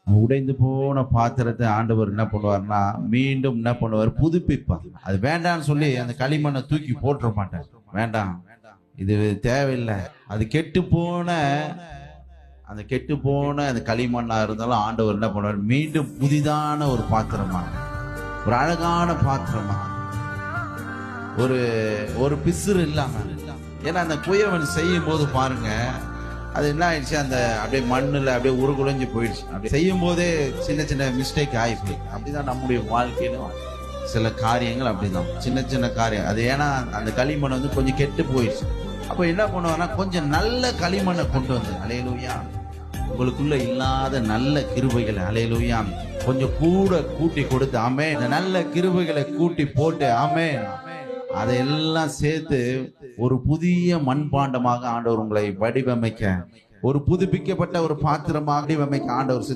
உடைந்து போன பாத்திரத்தை ஆண்டவர் என்ன பண்ணுவார்னா மீண்டும் என்ன பண்ணுவார், புதுப்பிப்பார். அது வேண்டாம்னு சொல்லி அந்த களிமண்ணை தூக்கி போட்டுற மாட்டார். வேண்டாம், இது தேவையில்லை. அது கெட்டு போன அந்த களிமண்ணா இருந்தாலும் ஆண்டவர் என்ன பண்ணுவார், மீண்டும் புதிதான ஒரு பாத்திரமா, ஒரு அழகான பாத்திரமா, ஒரு ஒரு பிசுறு இல்லாம. ஏன்னா அந்த குயவன் செய்யும் போது பாருங்க, அது என்ன ஆயிடுச்சு, அந்த அப்படியே மண்ணுல அப்படியே உருகுலைஞ்சு போயிடுச்சு. அப்படி செய்யும் போதே சின்ன சின்ன மிஸ்டேக் ஆயிடுச்சு. அப்படிதான் நம்முடைய வாழ்க்கையிலும் சில காரியங்கள் அப்படிதான், சின்ன சின்ன காரியம். அது ஏன்னா அந்த களிமண் வந்து கொஞ்சம் கெட்டு போயிடுச்சு. அப்ப என்ன பண்ணுவாங்கன்னா, கொஞ்சம் நல்ல களிமண்ணை கொண்டு வந்து, அல்லேலூயா, உங்களுக்குள்ள இல்லாத நல்ல கிருபைகளை அல்லேலூயா கொஞ்சம் கூட கூட்டி கொடுத்து, ஆமென், இந்த நல்ல கிருபைகளை கூட்டி போட்டு, ஆமென், அதையெல்லாம் சேர்த்து ஒரு புதிய மண்பாண்டமாக ஆண்டவர் உங்களை வடிவமைக்க, ஒரு புதுப்பிக்கப்பட்ட ஒரு பாத்திரமாக வடிவமைக்க ஆண்டவர்